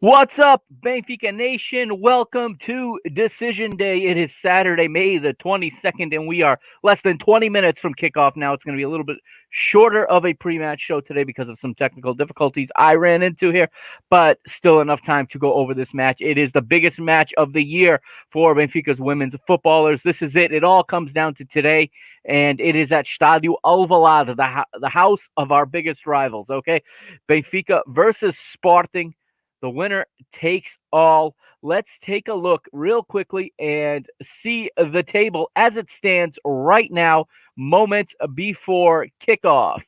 What's up, Benfica Nation? Welcome to Decision Day. It is Saturday, May the 22nd, and we are less than 20 minutes from kickoff now. It's going to be a little bit shorter of a pre-match show today because of some technical difficulties I ran into here, but still enough time to go over this match. It is the biggest match of the year for Benfica's women's footballers. This is it. It all comes down to today, and it is at Stadio Alvalade, the house of our biggest rivals, okay? Benfica versus Sporting. The winner takes all. Let's take a look real quickly and see the table as it stands right now, moments before kickoff.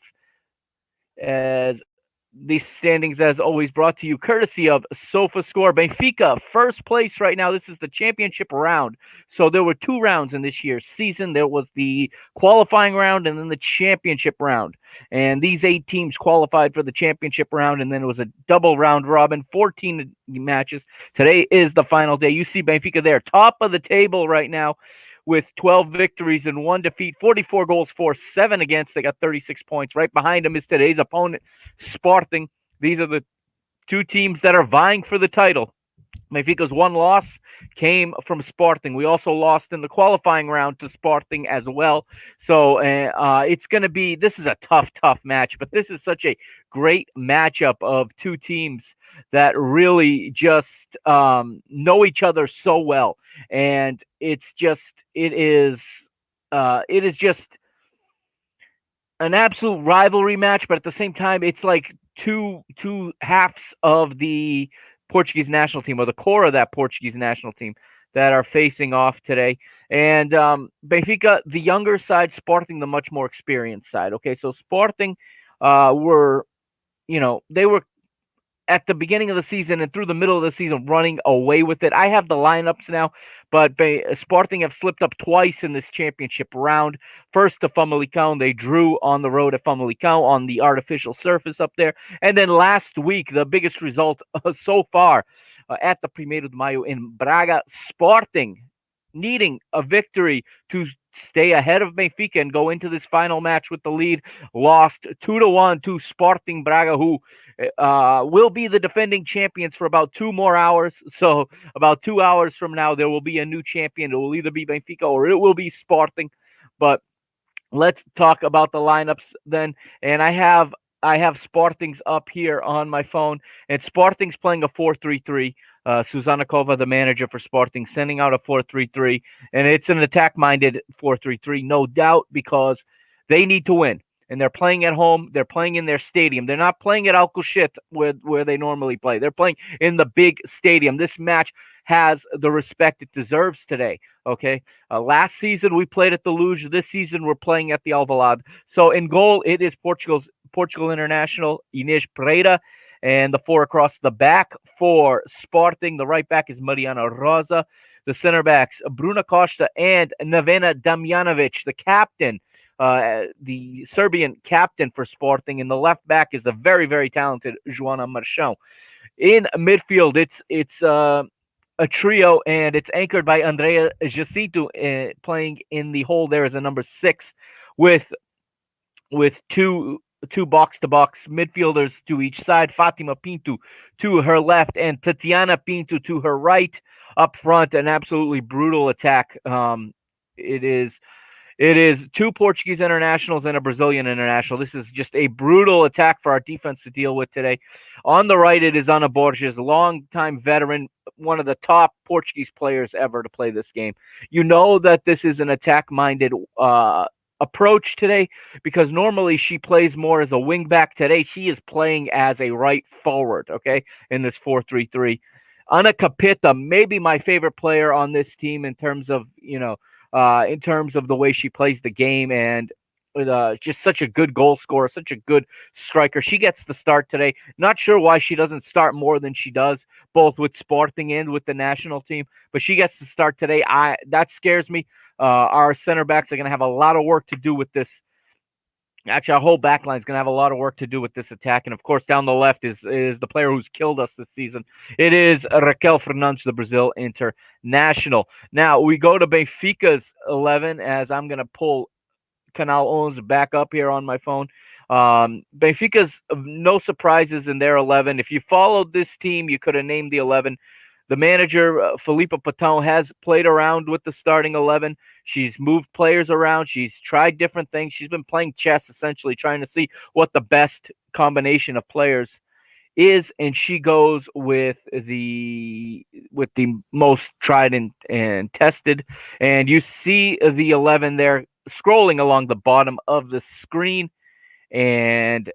As these standings, as always, brought to you courtesy of SofaScore. Benfica, first place right now. This is the championship round. So there were two rounds in this year's season. There was the qualifying round and then the championship round. And these 8 teams qualified for the championship round, and then it was a double round robin, 14 matches. Today is the final day. You see Benfica there, top of the table right now, with 12 victories and 1 defeat, 44 goals for, 7 against. They got 36 points. Right behind them is today's opponent, Sporting. These are the two teams that are vying for the title. Benfica's one loss came from Sporting. We also lost in the qualifying round to Sporting as well. So it's going to be, this is a tough match, but this is such a great matchup of two teams that really just know each other so well. And it is just an absolute rivalry match, but at the same time, it's like two halves of the Portuguese national team, or the core of that Portuguese national team, that are facing off today. And Benfica, the younger side, Sporting, the much more experienced side. Okay, so Sporting they were at the beginning of the season and through the middle of the season running away with it. I have the lineups now, but Sporting have slipped up twice in this championship round. First to Famalicão, they drew on the road at Famalicão on the artificial surface up there. And then last week, the biggest result so far at the Primeiro de Maio in Braga, Sporting needing a victory to stay ahead of Benfica and go into this final match with the lead, lost 2-1 to Sporting Braga, who will be the defending champions for about 2 more hours. So about 2 hours from now, there will be a new champion. It will either be Benfica or it will be Sporting. But let's talk about the lineups then. And I have Sporting's up here on my phone, and Sporting's playing a 4-3-3. Susana Kova, the manager for Sporting, sending out a 4-3-3, and it's an attack-minded 4-3-3, no doubt, because they need to win. And they're playing at home. They're playing in their stadium. They're not playing at Alcochete where they normally play. They're playing in the big stadium. This match has the respect it deserves today. Okay. Last season we played at the Luge. This season we're playing at the Alvalade. So in goal, it is Portugal international Inês Pereira, and the 4 across the back for Sporting. The right back is Mariana Rosa. The center backs, Bruna Costa and Nevena Damjanovic, the captain, the Serbian captain for Sporting. And the left back is the very, very talented Joana Marchão. In midfield, it's a trio, and it's anchored by Andrea Jacinto, playing in the hole there as a number 6 with two box-to-box midfielders to each side. Fatima Pinto to her left and Tatiana Pinto to her right. Up front, an absolutely brutal attack. It is 2 Portuguese internationals and a Brazilian international. This is just a brutal attack for our defense to deal with today. On the right, it is Ana Borges, longtime veteran, one of the top Portuguese players ever to play this game. You know that this is an attack-minded approach today, because normally she plays more as a wing back. Today she is playing as a right forward, okay, in this 4-3-3. Ana Capita, maybe my favorite player on this team in terms of the way she plays the game, and just such a good goal scorer, such a good striker. She gets the start today. Not sure why she doesn't start more than she does, both with Sporting and with the national team, but she gets to start today. That scares me. Our center backs are going to have a lot of work to do with this. Actually, our whole back line is going to have a lot of work to do with this attack. And, of course, down the left is the player who's killed us this season. It is Raquel Fernandes, the Brazil international. Now, we go to Benfica's 11, as I'm going to pull Canal 11 back up here on my phone. Benfica's no surprises in their 11. If you followed this team, you could have named the 11. The manager, Felipe Paton, has played around with the starting 11. She's moved players around. She's tried different things. She's been playing chess, essentially, trying to see what the best combination of players is, and she goes with the most tried and tested. And you see the 11 there scrolling along the bottom of the screen. And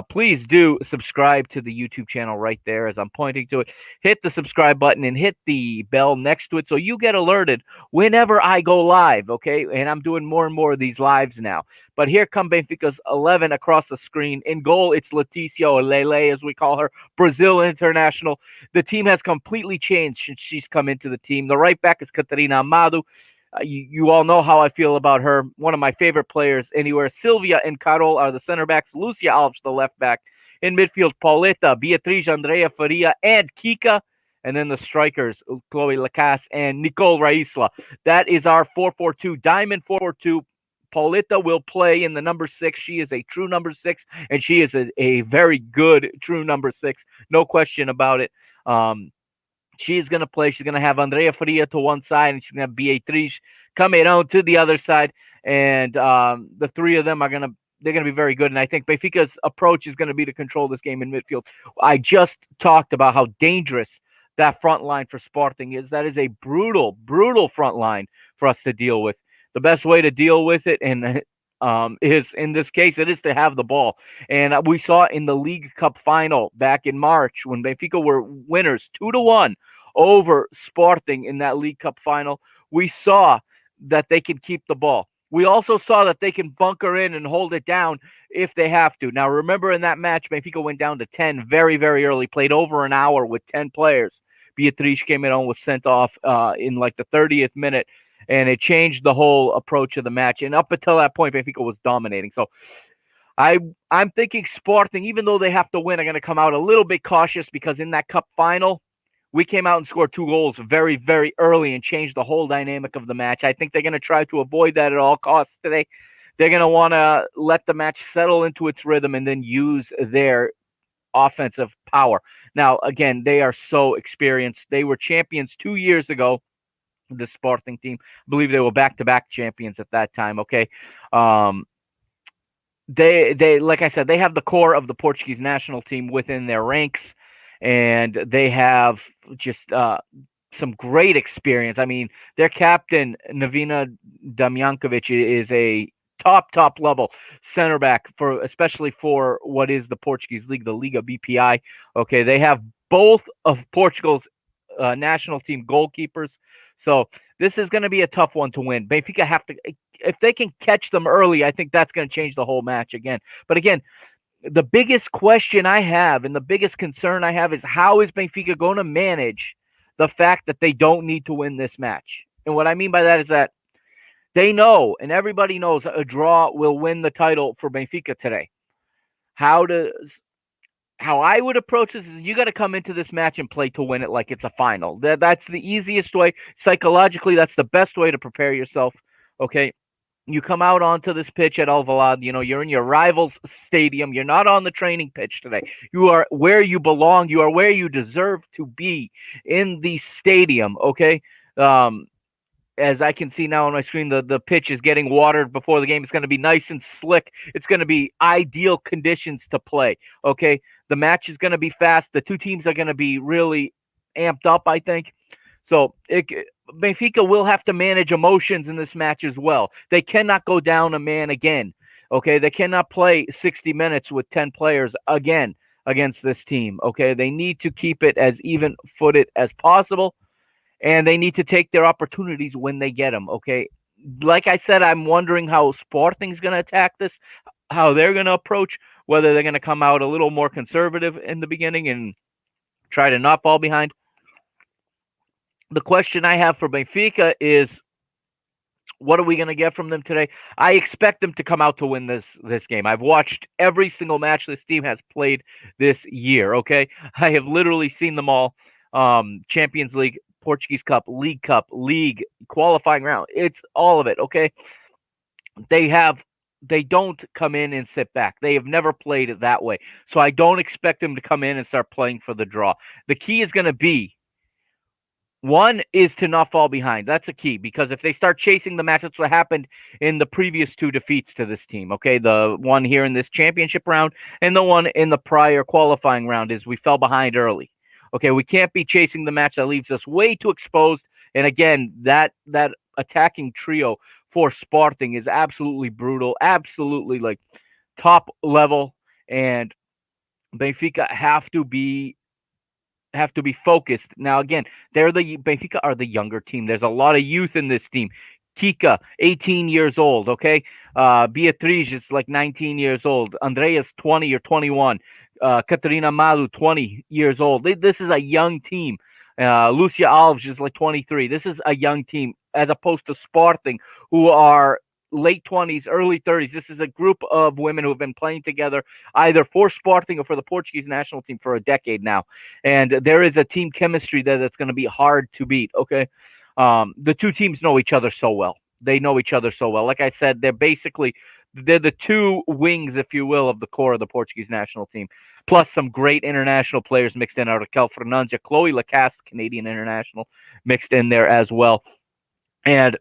please do subscribe to the YouTube channel right there as I'm pointing to it. Hit the subscribe button and hit the bell next to it so you get alerted whenever I go live, okay? And I'm doing more and more of these lives now. But here come Benfica's 11 across the screen. In goal, it's Leticia, or Lele as we call her, Brazil international. The team has completely changed since she's come into the team. The right back is Catarina Amado. You all know how I feel about her. One of my favorite players anywhere. Silvia and Carol are the center backs. Lucia Alves, the left back. In midfield, Pauleta, Beatriz, Andrea Faria, and Kika. And then the strikers, Chloe Lacasse and Nicole Raisla. That is our 4-4-2, Diamond 4-4-2. Pauleta will play in the number 6. She is a true number 6, and she is a very good true number 6. No question about it. She's going to play. She's going to have Andrea Faria to one side, and she's going to have Beatriz Cameron to the other side. And the three of them they're going to be very good. And I think Benfica's approach is going to be to control this game in midfield. I just talked about how dangerous that front line for Sporting is. That is a brutal, brutal front line for us to deal with. The best way to deal with it is, in this case, it is to have the ball. And we saw in the League Cup final back in March when Benfica were winners 2-1 over Sporting in that League Cup final. We saw that they can keep the ball. We also saw that they can bunker in and hold it down if they have to. Now, remember in that match, Benfica went down to 10 very, very early, played over an hour with 10 players. Beatriz Cameron was sent off in like the 30th minute, and it changed the whole approach of the match. And up until that point, Benfica was dominating. So I'm thinking Sporting, even though they have to win, are going to come out a little bit cautious because in that cup final, we came out and scored 2 goals very, very early and changed the whole dynamic of the match. I think they're going to try to avoid that at all costs today. They're going to want to let the match settle into its rhythm and then use their offensive power. Now, again, they are so experienced. They were champions 2 years ago, the Sporting team. I believe they were back-to-back champions at that time, okay? They like I said, they have the core of the Portuguese national team within their ranks, and they have just some great experience. I mean, their captain, Navina Damjankovic, is a top level center back especially for what is the Portuguese league, the Liga BPI. Okay, they have both of Portugal's national team goalkeepers. So this is going to be a tough one to win. Benfica have to, if they can catch them early, I think that's going to change the whole match again. But again, the biggest question I have and the biggest concern I have is how is Benfica going to manage the fact that they don't need to win this match? And what I mean by that is that they know, and everybody knows, a draw will win the title for Benfica today. How I would approach this is you got to come into this match and play to win it like it's a final. That's the easiest way. Psychologically, that's the best way to prepare yourself. Okay, you come out onto this pitch at Alvalade. You're in your rival's stadium. You're not on the training pitch today. You are where you belong. You are where you deserve to be, in the stadium. Okay. As I can see now on my screen, the pitch is getting watered before the game. It's going to be nice and slick. It's going to be ideal conditions to play. Okay, the match is going to be fast. The two teams are going to be really amped up, I think. So Benfica will have to manage emotions in this match as well. They cannot go down a man again. Okay, they cannot play 60 minutes with 10 players again against this team. Okay, they need to keep it as even-footed as possible. And they need to take their opportunities when they get them, okay? Like I said, I'm wondering how Sporting's going to attack this, how they're going to approach, whether they're going to come out a little more conservative in the beginning and try to not fall behind. The question I have for Benfica is, what are we going to get from them today? I expect them to come out to win this game. I've watched every single match this team has played this year, okay? I have literally seen them all. Champions League, Portuguese Cup, League qualifying round. It's all of it, okay? They have come in and sit back. They have never played it that way. So I don't expect them to come in and start playing for the draw. The key is going to be one is to not fall behind. That's a key, because if they start chasing the match, that's what happened in the previous two defeats to this team. Okay, the one here in this championship round and the one in the prior qualifying round is we fell behind early. Okay, we can't be chasing the match. That leaves us way too exposed. And again, that attacking trio for Sporting is absolutely brutal, absolutely like top level, and Benfica have to be focused. Now, again, Benfica are the younger team. There's a lot of youth in this team. Kika, 18 years old, okay? Beatriz is like 19 years old. Andrea's 20 or 21. Catarina Malu, 20 years old. This is a young team. Lucia Alves is like 23. This is a young team, as opposed to Sporting, who are late 20s, early 30s. This is a group of women who have been playing together either for Sporting or for the Portuguese national team for a decade now. And there is a team chemistry there that's going to be hard to beat, okay? The two teams know each other so well. They know each other so well. Like I said, they're the two wings, if you will, of the core of the Portuguese national team. Plus some great international players mixed in. Raquel Fernandes, Chloe Lacasse, Canadian international, mixed in there as well. And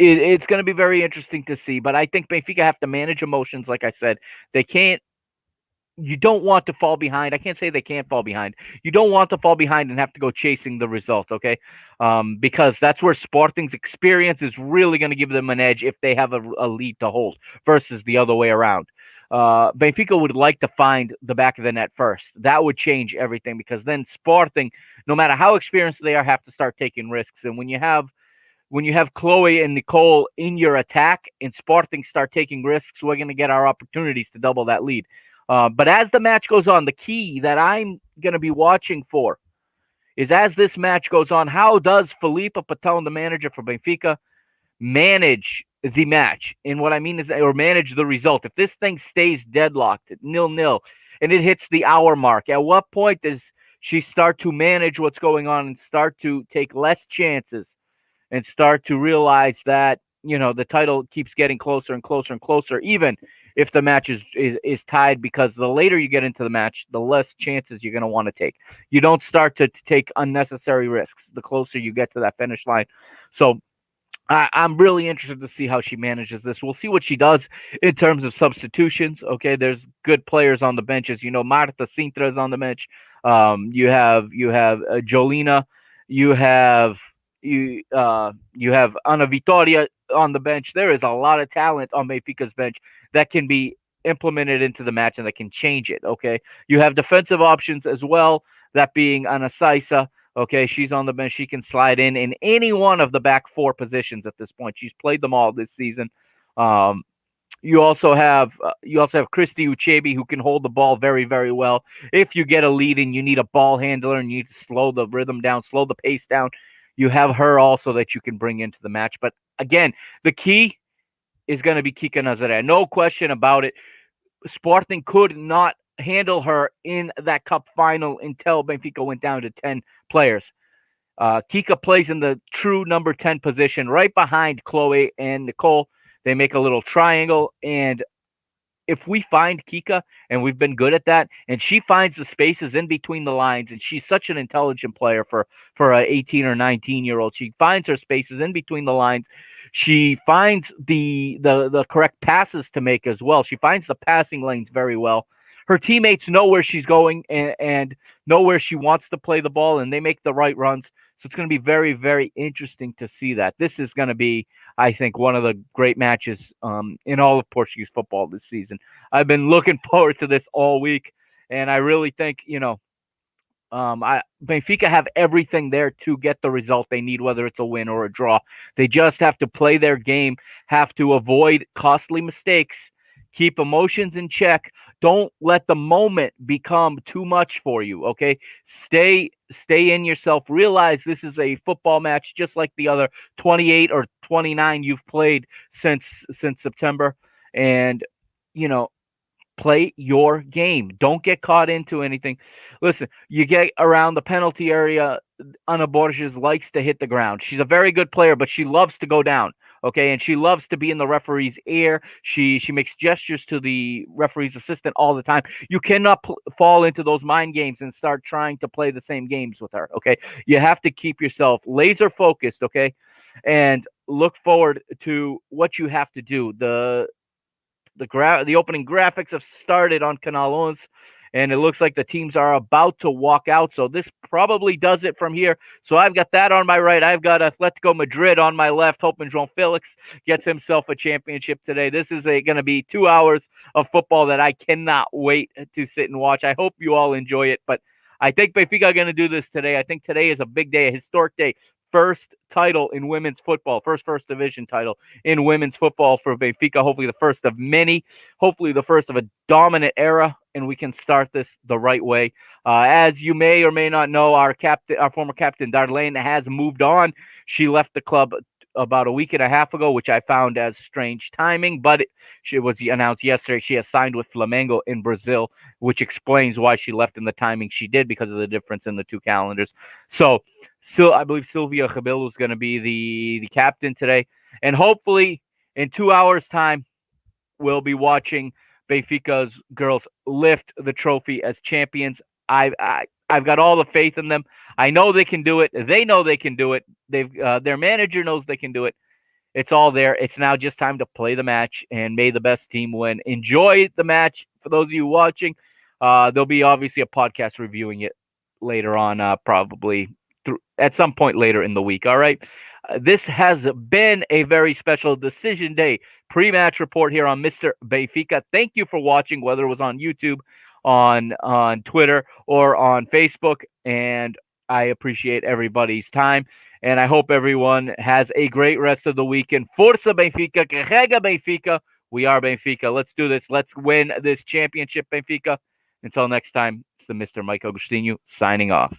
it's going to be very interesting to see, but I think Benfica have to manage emotions. Like I said, you don't want to fall behind. I can't say they can't fall behind. You don't want to fall behind and have to go chasing the result, okay? Because that's where Sporting's experience is really going to give them an edge if they have a lead to hold versus the other way around. Benfica would like to find the back of the net first. That would change everything, because then Sporting, no matter how experienced they are, have to start taking risks. And when you have Chloe and Nicole in your attack and Sporting start taking risks, we're going to get our opportunities to double that lead. But as the match goes on, the key that I'm going to be watching for is, as this match goes on, how does Felipe Patão, the manager for Benfica, manage the match? And what I mean is, or manage the result. If this thing stays deadlocked at 0-0 and it hits the hour mark, at what point does she start to manage what's going on and start to take less chances and start to realize that, the title keeps getting closer and closer and closer, even if the match is tied, because the later you get into the match, the less chances you're going to want to take. You don't start to take unnecessary risks the closer you get to that finish line. So I'm really interested to see how she manages this. We'll see what she does in terms of substitutions. Okay, there's good players on the benches. Marta Sintra is on the bench. You have Jolina. You have Ana Vitoria on the bench. There is a lot of talent on Benfica's bench that can be implemented into the match and that can change it. Okay, you have defensive options as well. That being Ana Saisa. Okay, she's on the bench. She can slide in any one of the back four positions at this point. She's played them all this season. You also have Christy Uchebi, who can hold the ball very, very well. If you get a lead and you need a ball handler and you need to slow the rhythm down, slow the pace down, you have her also that you can bring into the match. But again, the key is going to be Kika Nazaré. No question about it. Sporting could not handle her in that cup final until Benfica went down to 10 players. Kika plays in the true number 10 position right behind Chloe and Nicole. They make a little triangle, and if we find Kika, and we've been good at that, and she finds the spaces in between the lines, and she's such an intelligent player for a 18 or 19-year-old. She finds her spaces in between the lines. She finds the correct passes to make as well. She finds the passing lanes very well. Her teammates know where she's going and know where she wants to play the ball, and they make the right runs. So it's going to be very, very interesting to see that. This is going to be, I think, one of the great matches in all of Portuguese football this season. I've been looking forward to this all week, and I really think, Benfica have everything there to get the result they need, whether it's a win or a draw. They just have to play their game, have to avoid costly mistakes, keep emotions in check. Don't let the moment become too much for you, okay? Stay in yourself. Realize this is a football match just like the other 28 or 29 you've played since September. And, play your game. Don't get caught into anything. Listen, you get around the penalty area, Ana Borges likes to hit the ground. She's a very good player, but she loves to go down. Okay, and she loves to be in the referee's ear. She makes gestures to the referee's assistant all the time. You cannot fall into those mind games and start trying to play the same games with her. Okay, you have to keep yourself laser focused. Okay, and look forward to what you have to do. The opening graphics have started on Canal 11, and it looks like the teams are about to walk out. So this probably does it from here. So I've got that on my right. I've got Atletico Madrid on my left, hoping João Felix gets himself a championship today. This is going to be 2 hours of football that I cannot wait to sit and watch. I hope you all enjoy it, but I think Benfica are going to do this today. I think today is a big day, a historic day. First title in women's football, first division title in women's football for Benfica. Hopefully the first of many, hopefully the first of a dominant era, and we can start this the right way. As you may or may not know, our former captain Darlene has moved on. She left the club about a week and a half ago, which I found as strange timing, but she was announced yesterday. She has signed with Flamengo in Brazil, which explains why she left in the timing she did, because of the difference in the two calendars. So I believe Sylvia Rebelo is going to be the captain today. And hopefully in 2 hours' time, we'll be watching Benfica's girls lift the trophy as champions. I've got all the faith in them. I know they can do it. They know they can do it. Their manager knows they can do it. It's all there. It's now just time to play the match, and may the best team win. Enjoy the match. For those of you watching, there'll be obviously a podcast reviewing it later on, probably at some point later in the week. All right. This has been a very special decision day pre-match report here on Mr. Benfica. Thank you for watching, whether it was on YouTube, on Twitter, or on Facebook. And I appreciate everybody's time. And I hope everyone has a great rest of the weekend. Força Benfica, carrega Benfica. We are Benfica. Let's do this. Let's win this championship, Benfica. Until next time, it's the Mr. Mike Agostinho signing off.